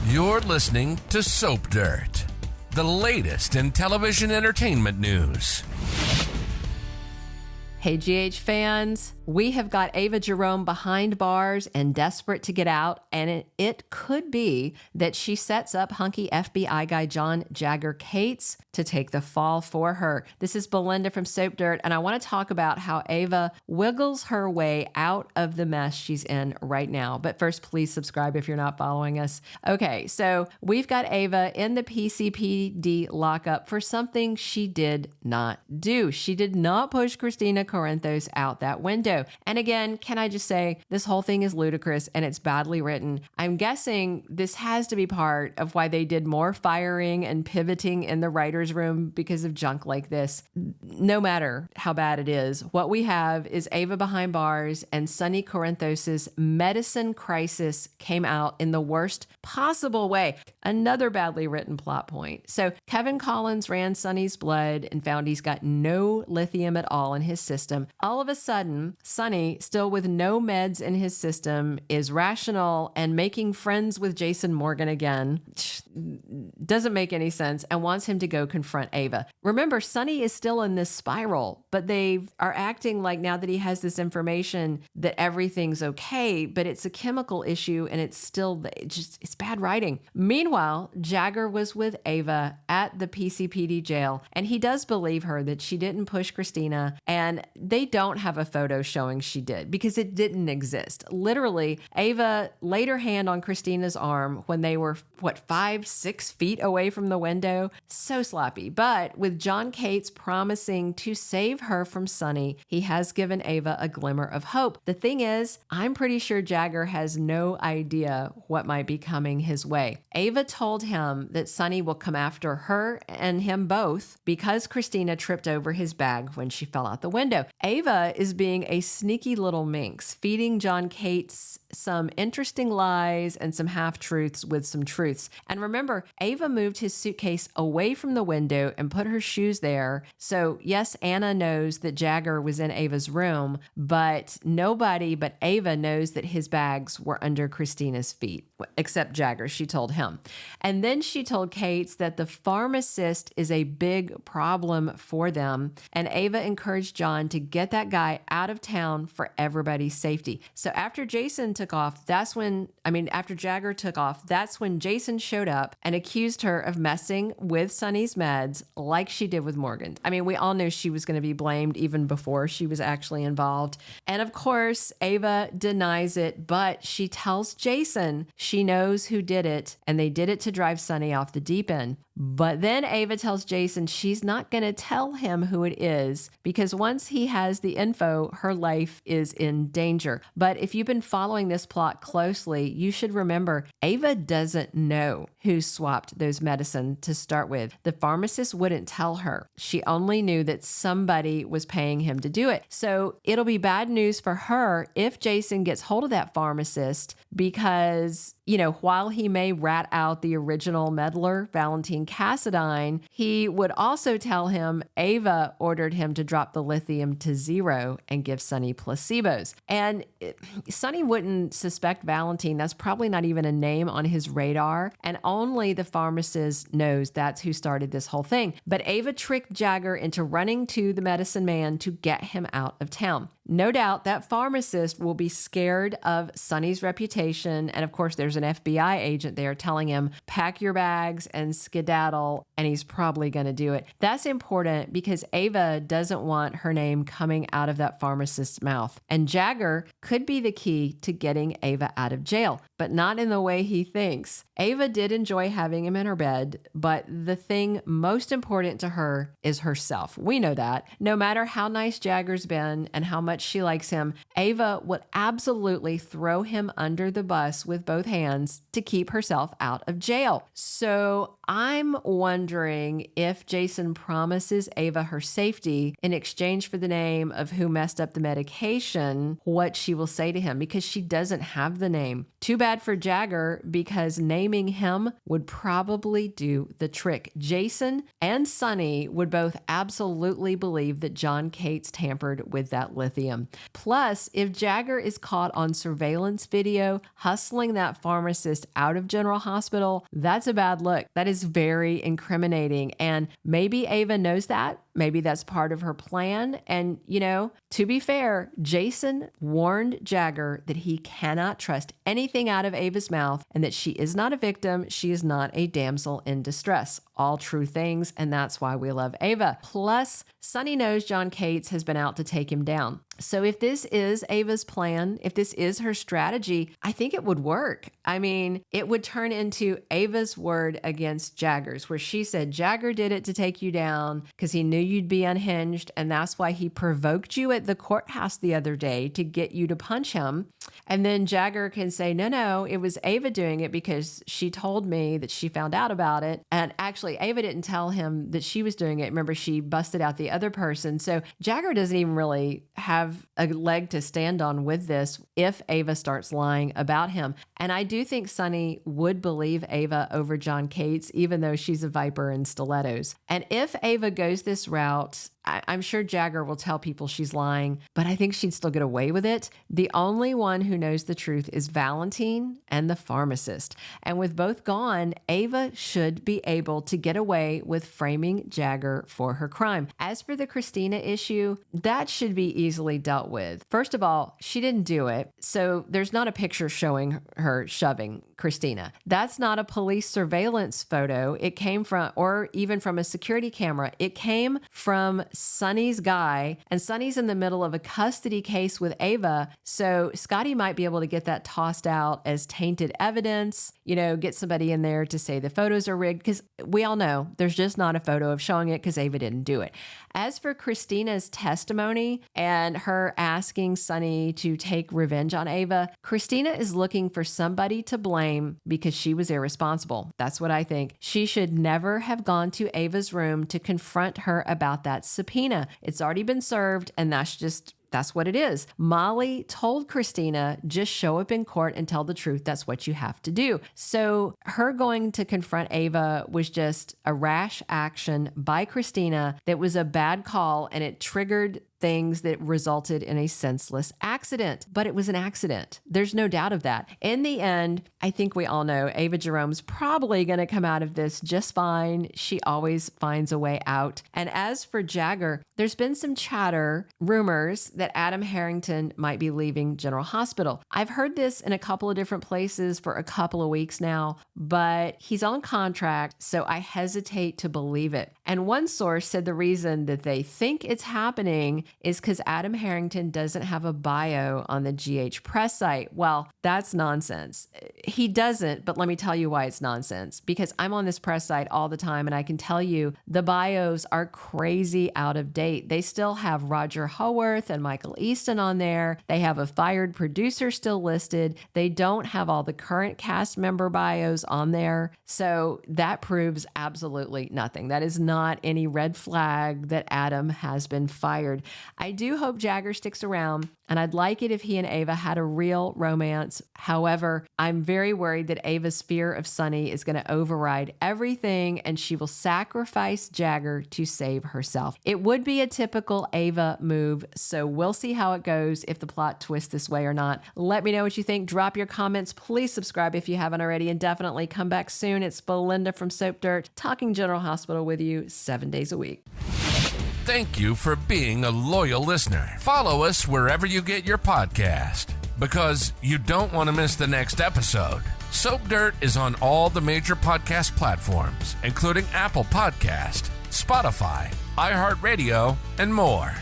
You're listening to Soap Dirt, the latest in television entertainment news. Hey, GH fans, we have got Ava Jerome behind bars and desperate to get out, and it could be that she sets up hunky FBI guy John Jagger Cates to take the fall for her. This is Belinda from Soap Dirt, and I want to talk about how Ava wiggles her way out of the mess she's in right now. But first, please subscribe if you're not following us. Okay, so we've got Ava in the PCPD lockup for something she did not do. She did not push Kristina Corinthos out that window. And again, can I just say, this whole thing is ludicrous and it's badly written. I'm guessing this has to be part of why they did more firing and pivoting in the writer's room because of junk like this. No matter how bad it is, what we have is Ava behind bars, and Sonny Corinthos' medicine crisis came out in the worst possible way. Another badly written plot point. So Kevin Collins ran Sonny's blood and found he's got no lithium at all in his system. All of a sudden, Sonny, still with no meds in his system, is rational and making friends with Jason Morgan again. Doesn't make any sense, and wants him to go confront Ava. Remember, Sonny is still in this spiral, but they are acting like now that he has this information that everything's okay, but it's a chemical issue and it's still, it's bad writing. Meanwhile, Jagger was with Ava at the PCPD jail, and he does believe her that she didn't push Kristina, and they don't have a photo showing she did because it didn't exist. Literally, Ava laid her hand on Kristina's arm when they were, 5-6 feet away from the window? So sloppy. But with John Cates promising to save her from Sonny, he has given Ava a glimmer of hope. The thing is, I'm pretty sure Jagger has no idea what might be coming his way. Ava told him that Sonny will come after her and him both because Kristina tripped over his bag when she fell out the window. Ava is being a sneaky little minx, feeding John Cates some interesting lies and some half-truths with some truths. And remember, Ava moved his suitcase away from the window and put her shoes there. So yes, Anna knows that Jagger was in Ava's room, but nobody but Ava knows that his bags were under Kristina's feet, except Jagger. She told him. And then she told Cates that the pharmacist is a big problem for them. And Ava encouraged John to get that guy out of town for everybody's safety. So after Jason took off, after Jagger took off, that's when Jason showed up and accused her of messing with Sonny's meds like she did with Morgan. I mean, we all knew she was going to be blamed even before she was actually involved. And of course, Ava denies it, but she tells Jason she knows who did it, and they did it to drive Sonny off the deep end. But then Ava tells Jason she's not going to tell him who it is because once he has the info, her life is in danger. But if you've been following this plot closely, you should remember Ava doesn't know who swapped those medicine to start with. The pharmacist wouldn't tell her. She only knew that somebody was paying him to do it. So it'll be bad news for her if Jason gets hold of that pharmacist because, while he may rat out the original meddler, Valentine Cassadine, he would also tell him Ava ordered him to drop the lithium to 0 and give Sonny placebos. And Sonny wouldn't suspect Valentine. That's probably not even a name on his radar. And only the pharmacist knows that's who started this whole thing. But Ava tricked Jagger into running to the medicine man to get him out of town. No doubt that pharmacist will be scared of Sonny's reputation. And of course, there's an FBI agent there telling him, pack your bags and skedaddle. And he's probably going to do it. That's important because Ava doesn't want her name coming out of that pharmacist's mouth. And Jagger could be the key to getting Ava out of jail, but not in the way he thinks. Ava did enjoy having him in her bed, but the thing most important to her is herself. We know that. No matter how nice Jagger's been and how much she likes him, Ava would absolutely throw him under the bus with both hands to keep herself out of jail. So I'm wondering if Jason promises Ava her safety in exchange for the name of who messed up the medication, what she will say to him, because she doesn't have the name. Too bad for Jagger, because naming him would probably do the trick. Jason and Sonny would both absolutely believe that John Cates tampered with that lithium. Plus, if Jagger is caught on surveillance video hustling that pharmacist out of General Hospital, that's a bad look. That is very incriminating. And maybe Ava knows that. Maybe that's part of her plan. And, to be fair, Jason warned Jagger that he cannot trust anything out of Ava's mouth and that she is not a victim. She is not a damsel in distress. All true things. And that's why we love Ava. Plus, Sonny knows John Cates has been out to take him down. So if this is Ava's plan, if this is her strategy, I think it would work. I mean, it would turn into Ava's word against Jagger's, where she said Jagger did it to take you down because he knew you'd be unhinged, and that's why he provoked you at the courthouse the other day to get you to punch him. And then Jagger can say, no, it was Ava doing it because she told me that she found out about it. And actually, Ava didn't tell him that she was doing it. Remember, she busted out the other person. So Jagger doesn't even really have a leg to stand on with this if Ava starts lying about him. And I do think Sonny would believe Ava over John Cates, even though she's a viper in stilettos. And if Ava goes this route, I'm sure Jagger will tell people she's lying, but I think she'd still get away with it. The only one who knows the truth is Valentine and the pharmacist. And with both gone, Ava should be able to get away with framing Jagger for her crime. As for the Kristina issue, that should be easily dealt with. First of all, she didn't do it, so there's not a picture showing her shoving Kristina. That's not a police surveillance photo. It came from, or even from a security camera. It came from Sonny's guy, and Sonny's in the middle of a custody case with Ava. So Scotty might be able to get that tossed out as tainted evidence, get somebody in there to say the photos are rigged, because we all know there's just not a photo of showing it because Ava didn't do it. As for Kristina's testimony and her asking Sonny to take revenge on Ava, Kristina is looking for somebody to blame because she was irresponsible. That's what I think. She should never have gone to Ava's room to confront her about that subpoena. It's already been served, and that's what it is. Molly told Kristina, just show up in court and tell the truth. That's what you have to do. So her going to confront Ava was just a rash action by Kristina that was a bad call, and it triggered things that resulted in a senseless accident. But it was an accident. There's no doubt of that. In the end, I think we all know Ava Jerome's probably going to come out of this just fine. She always finds a way out. And as for Jagger, there's been some chatter, rumors that Adam Harrington might be leaving General Hospital. I've heard this in a couple of different places for a couple of weeks now, but he's on contract, so I hesitate to believe it. And one source said the reason that they think it's happening is because Adam Harrington doesn't have a bio on the GH press site. Well, that's nonsense. He doesn't, but let me tell you why it's nonsense. Because I'm on this press site all the time, and I can tell you the bios are crazy out of date. They still have Roger Howarth and Michael Easton on there. They have a fired producer still listed. They don't have all the current cast member bios on there. So that proves absolutely nothing. That is not any red flag that Adam has been fired. I do hope Jagger sticks around, and I'd like it if he and Ava had a real romance. However, I'm very worried that Ava's fear of Sonny is going to override everything, and she will sacrifice Jagger to save herself. It would be a typical Ava move, so we'll see how it goes if the plot twists this way or not. Let me know what you think. Drop your comments. Please subscribe if you haven't already, and definitely come back soon. It's Belinda from Soap Dirt, talking General Hospital with you 7 days a week. Thank you for being a loyal listener. Follow us wherever you get your podcast, because you don't want to miss the next episode. Soap Dirt is on all the major podcast platforms, including Apple Podcast, Spotify, iHeartRadio, and more.